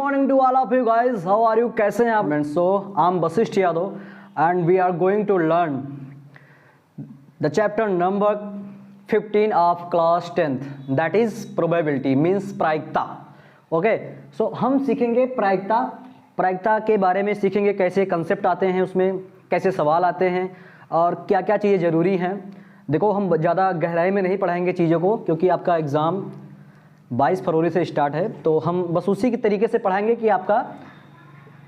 Morning to all of you guys, how are you, कैसे हैं आप? So I am Vashishth Yadav and we are going to learn the chapter number 15 of class 10th, that is probability means प्रायिकता। Okay, so हम सीखेंगे प्रायिकता के बारे में सीखेंगे, कैसे कंसेप्ट आते हैं उसमें, कैसे सवाल आते हैं और क्या क्या चीज़ें ज़रूरी हैं। देखो, हम ज़्यादा गहराई में नहीं पढ़ाएंगे चीज़ों को, क्योंकि आपका एग्ज़ाम 22 फरवरी से स्टार्ट है, तो हम बस उसी के तरीके से पढ़ाएंगे कि आपका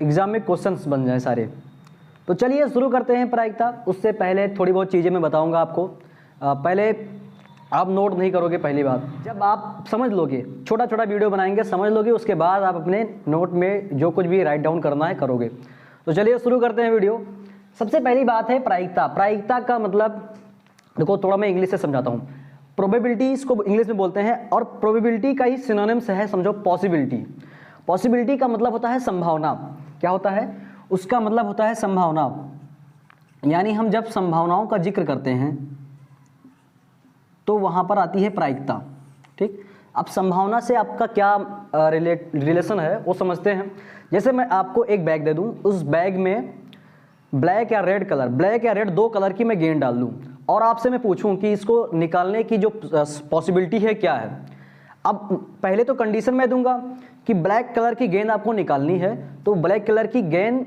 एग्ज़ाम में क्वेश्चंस बन जाए सारे। तो चलिए शुरू करते हैं प्रायिकता। उससे पहले थोड़ी बहुत चीज़ें मैं बताऊंगा आपको। पहले आप नोट नहीं करोगे, पहली बात जब आप समझ लोगे, छोटा छोटा वीडियो बनाएंगे, समझ लोगे, उसके बाद आप अपने नोट में जो कुछ भी राइट डाउन करना है करोगे। तो चलिए शुरू करते हैं वीडियो। सबसे पहली बात है प्रायिकता। प्रायिकता का मतलब देखो, थोड़ा मैं इंग्लिश से समझाता हूँ। प्रोबेबिलिटी इसको इंग्लिश में बोलते हैं, और प्रोबेबिलिटी का ही सिनोनिम्स है, समझो, पॉसिबिलिटी। पॉसिबिलिटी का मतलब होता है संभावना। क्या होता है उसका मतलब? होता है संभावना। यानी हम जब संभावनाओं का जिक्र करते हैं तो वहाँ पर आती है प्रायिकता। ठीक, अब संभावना से आपका क्या रिलेशन है वो समझते हैं। जैसे मैं आपको एक बैग दे दूँ, उस बैग में ब्लैक या रेड दो कलर की मैं गेंद डाल दूँ, और आपसे मैं पूछूं कि इसको निकालने की जो पॉसिबिलिटी है क्या है। अब पहले तो कंडीशन मैं दूंगा कि ब्लैक कलर की गेंद आपको निकालनी है, तो ब्लैक कलर की गेंद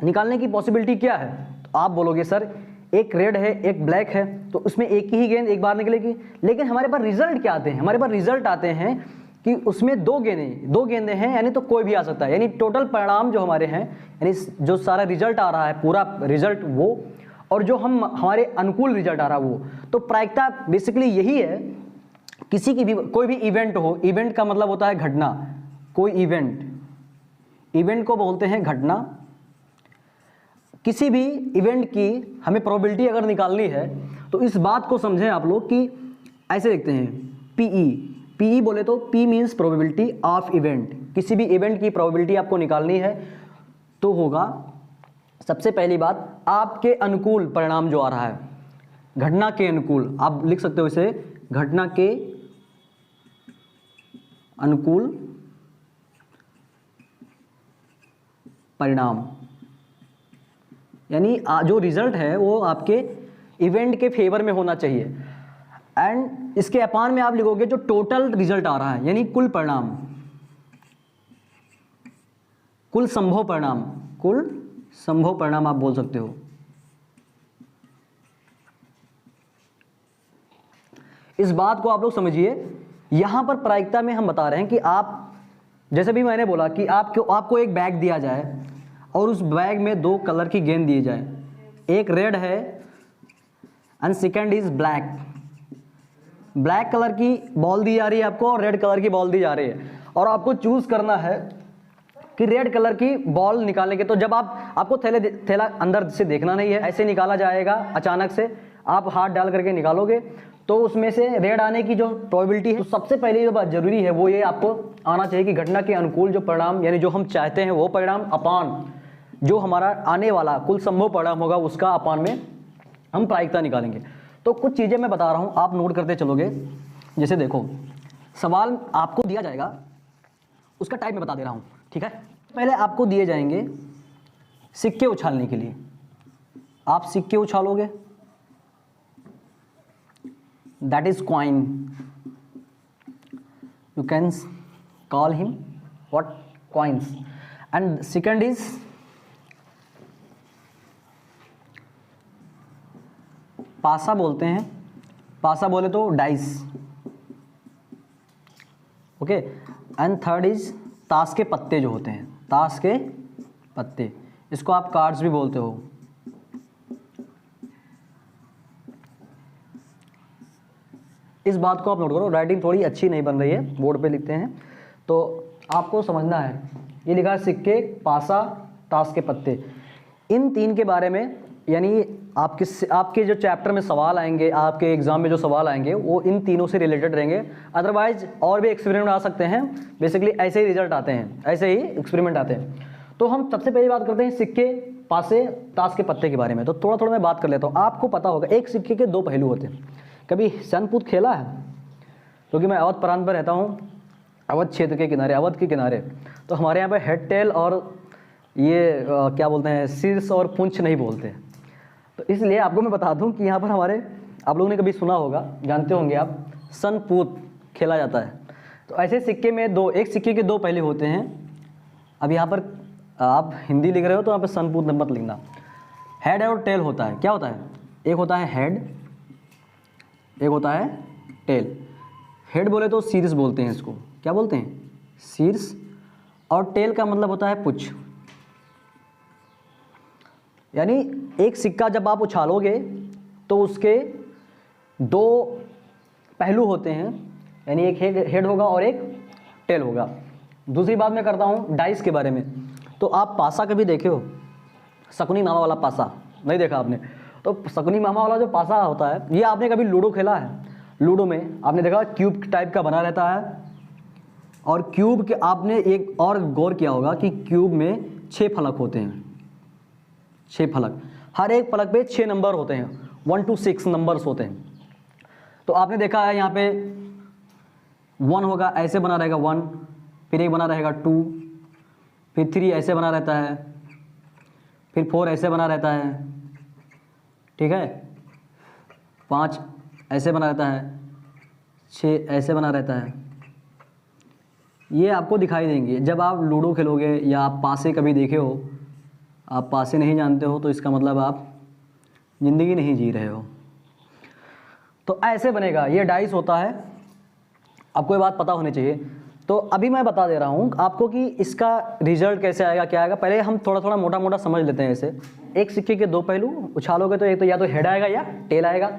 निकालने की पॉसिबिलिटी क्या है? तो आप बोलोगे सर एक रेड है एक ब्लैक है, तो उसमें एक ही गेंद एक बार निकलेगी। लेकिन हमारे पास रिजल्ट क्या आते हैं? हमारे पास रिजल्ट आते हैं कि उसमें दो गेंदें हैं, यानी तो कोई भी आ सकता है। यानी टोटल परिणाम जो हमारे हैं, यानी जो सारा रिजल्ट आ रहा है, पूरा रिजल्ट वो, और जो हमारे अनुकूल रिजल्ट आ रहा है वो। तो प्रायिकता बेसिकली यही है, किसी की भी कोई भी इवेंट हो, इवेंट का मतलब होता है घटना। कोई इवेंट को बोलते हैं घटना। किसी भी इवेंट की हमें प्रोबेबिलिटी अगर निकालनी है तो इस बात को समझें आप लोग कि ऐसे लिखते हैं पीई बोले तो P means probability of event. किसी भी इवेंट की प्रोबेबिलिटी आपको निकालनी है तो होगा, सबसे पहली बात, आपके अनुकूल परिणाम जो आ रहा है, घटना के अनुकूल, आप लिख सकते हो इसे, घटना के अनुकूल परिणाम। यानी जो रिजल्ट है वो आपके इवेंट के फेवर में होना चाहिए। एंड इसके अपान में आप लिखोगे जो टोटल रिजल्ट आ रहा है, यानी कुल परिणाम, कुल संभव परिणाम आप बोल सकते हो। इस बात को आप लोग समझिए। यहां पर प्रायिकता में हम बता रहे हैं कि आप, जैसे भी मैंने बोला कि आपको एक बैग दिया जाए और उस बैग में दो कलर की गेंद दी जाए, एक रेड है and second is black colour की बॉल दी जा रही है आपको और रेड कलर की बॉल दी जा रही है, और आपको चूज करना है कि रेड कलर की बॉल निकालने के। तो जब आपको थैला अंदर से देखना नहीं है, ऐसे निकाला जाएगा अचानक से, आप हाथ डाल करके निकालोगे तो उसमें से रेड आने की जो प्रोबेबिलिटी है, तो सबसे पहले जो बात जरूरी है वो ये आपको आना चाहिए कि घटना के अनुकूल जो परिणाम, यानी जो हम चाहते हैं वो परिणाम, अपान जो हमारा आने वाला कुल संभव परिणाम होगा उसका अपान में हम प्रायिकता निकालेंगे। तो कुछ चीज़ें मैं बता रहा हूँ, आप नोट करते चलोगे। जैसे देखो, सवाल आपको दिया जाएगा, उसका टाइप मैं बता दे रहा हूँ, ठीक है। पहले आपको दिए जाएंगे सिक्के उछालने के लिए, आप सिक्के उछालोगे, that is coin, you can call him what, coins. And second is पासा बोलते हैं, पासा बोले तो dice, okay. And third is ताश के पत्ते जो होते हैं, ताश के पत्ते, इसको आप कार्ड्स भी बोलते हो। इस बात को आप नोट करो, राइटिंग थोड़ी अच्छी नहीं बन रही है, बोर्ड पे लिखते हैं तो आपको समझना है। ये लिखा है सिक्के, पासा, ताश के पत्ते। इन तीन के बारे में, यानी आपके जो चैप्टर में सवाल आएंगे, आपके एग्जाम में जो सवाल आएंगे वो इन तीनों से रिलेटेड रहेंगे। अदरवाइज और भी एक्सपेरिमेंट आ सकते हैं, बेसिकली ऐसे ही रिजल्ट आते हैं, ऐसे ही एक्सपेरिमेंट आते हैं। तो हम सबसे पहली बात करते हैं सिक्के, पासे, ताश के पत्ते के बारे में। तो थोड़ा थोड़ा मैं बात कर लेता हूँ। आपको पता होगा एक सिक्के के दो पहलू होते हैं। कभी सनपूत खेला है? क्योंकि मैं अवध प्रांत पर रहता हूँ अवध क्षेत्र के किनारे, अवध के किनारे। तो हमारे यहाँ पे हेड टेल और ये क्या बोलते हैं, शीर्ष और पुंछ नहीं बोलते। तो इसलिए आपको मैं बता दूं कि यहाँ पर हमारे, आप लोगों ने कभी सुना होगा, जानते होंगे आप, सन पूत खेला जाता है। तो ऐसे सिक्के में दो, एक सिक्के के दो पहलू होते हैं। अब यहाँ पर आप हिंदी लिख रहे हो तो यहाँ पर सन पूत मत लिखना। हेड और टेल होता है, क्या होता है, एक होता है हेड, एक होता है टेल। हेड बोले तो शीर्ष बोलते हैं, इसको क्या बोलते हैं, शीर्ष। और टेल का मतलब होता है पुच्छ। यानी एक सिक्का जब आप उछालोगे तो उसके दो पहलू होते हैं, यानी एक हेड होगा और एक टेल होगा। दूसरी बात मैं करता हूँ डाइस के बारे में। तो आप पासा कभी देखे हो, शकुनी मामा वाला पासा, नहीं देखा आपने? तो शकुनी मामा वाला जो पासा होता है, ये आपने कभी लूडो खेला है? लूडो में आपने देखा क्यूब टाइप का बना रहता है, और क्यूब के आपने एक और गौर किया होगा कि क्यूब में 6 फलक होते हैं, 6 फलक, हर एक फलक पे 6 नंबर होते हैं, 1 to 6 नंबर्स होते हैं। तो आपने देखा है यहाँ पे 1 होगा, ऐसे बना रहेगा 1, फिर एक बना रहेगा 2, फिर 3 ऐसे बना रहता है, फिर 4 ऐसे बना रहता है, ठीक है, 5 ऐसे बना रहता है, 6 ऐसे बना रहता है। ये आपको दिखाई देंगे जब आप लूडो खेलोगे, या आप पासे कभी देखे हो। आप पासे नहीं जानते हो तो इसका मतलब आप ज़िंदगी नहीं जी रहे हो। तो ऐसे बनेगा, ये डाइस होता है, आपको ये बात पता होनी चाहिए। तो अभी मैं बता दे रहा हूँ आपको कि इसका रिजल्ट कैसे आएगा, क्या आएगा। पहले हम थोड़ा थोड़ा मोटा मोटा समझ लेते हैं। ऐसे एक सिक्के के दो पहलू, उछालोगे तो एक तो या तो हेड आएगा या टेल आएगा।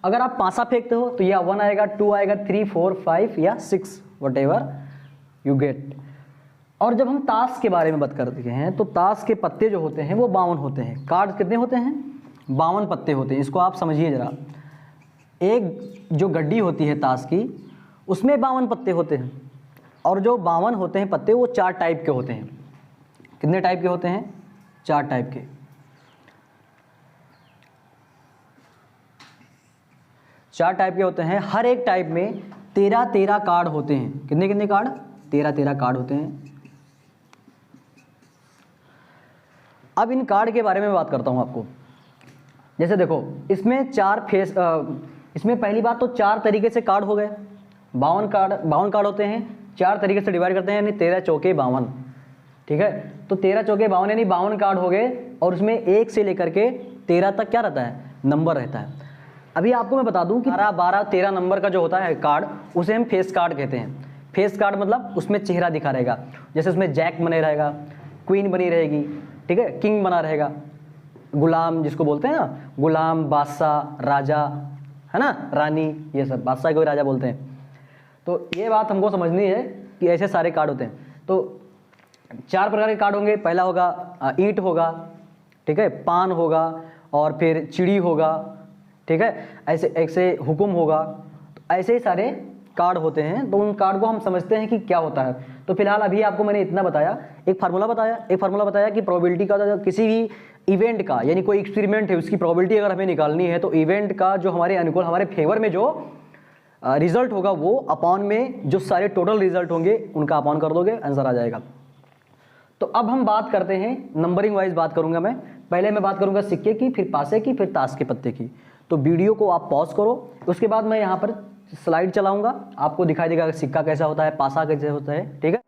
अगर आप पासा फेंकते हो तो या 1 आएगा, 2 आएगा, 3, 4, 5 या 6, वट यू गेट। और जब हम ताश के बारे में बात करते हैं तो ताश के पत्ते जो होते हैं वो 52 होते हैं। कार्ड कितने होते हैं? 52 पत्ते होते हैं। इसको आप समझिए ज़रा। एक जो गड्डी होती है ताश की, उसमें 52 पत्ते होते हैं, और जो 52 होते हैं पत्ते वो 4 टाइप के होते हैं। कितने टाइप के होते हैं? 4 टाइप के। 4 टाइप के होते हैं। हर एक टाइप में 13-13 कार्ड होते हैं। कितने कितने कार्ड? 13-13 कार्ड होते हैं। अब इन कार्ड के बारे में बात करता हूं आपको। जैसे देखो, इसमें 4 फेस, इसमें पहली बात तो 4 तरीके से कार्ड हो गए। 52 कार्ड होते हैं, 4 तरीके से डिवाइड करते हैं, यानी 13 चौके 52, ठीक है। तो 13 चौके 52 यानी 52 कार्ड हो गए, और उसमें 1 से लेकर के 13 तक क्या रहता है? नंबर रहता है। अभी आपको मैं बता दूं कि 12, 12, 13 नंबर का जो होता है कार्ड, उसे हम फेस कार्ड कहते हैं। फेस कार्ड मतलब उसमें चेहरा दिखा रहेगा। जैसे उसमें जैक बने रहेगा, क्वीन बनी रहेगी, ठीक है, किंग बना रहेगा, गुलाम जिसको बोलते हैं ना, गुलाम, बादशाह, राजा, है ना, रानी, ये सब। बादशाह को राजा बोलते हैं। तो ये बात हमको समझनी है कि ऐसे सारे कार्ड होते हैं। तो 4 प्रकार के कार्ड होंगे। पहला होगा ईंट होगा, ठीक है, पान होगा, और फिर चिड़ी होगा, ठीक है, ऐसे ऐसे हुक्म होगा। तो ऐसे ही सारे कार्ड होते हैं। तो उन कार्ड को हम समझते हैं कि क्या होता है। तो फिलहाल अभी आपको मैंने इतना बताया, एक फार्मूला बताया कि प्रोबेबिलिटी का, किसी भी इवेंट का, यानी कोई एक्सपेरिमेंट है उसकी प्रोबेबिलिटी अगर हमें निकालनी है, तो इवेंट का जो हमारे अनुकूल, हमारे फेवर में जो रिजल्ट होगा, वो अपॉन में जो सारे टोटल रिजल्ट होंगे उनका अपॉन कर दोगे, आंसर आ जाएगा। तो अब हम बात करते हैं, नंबरिंग वाइज बात करूंगा मैं। पहले मैं बात करूंगा सिक्के की, फिर पासे की, फिर ताश के पत्ते की। तो वीडियो को आप पॉज करो, उसके बाद मैं यहाँ पर स्लाइड चलाऊंगा, आपको दिखाई देगा सिक्का कैसा होता है, पासा कैसे होता है, ठीक है।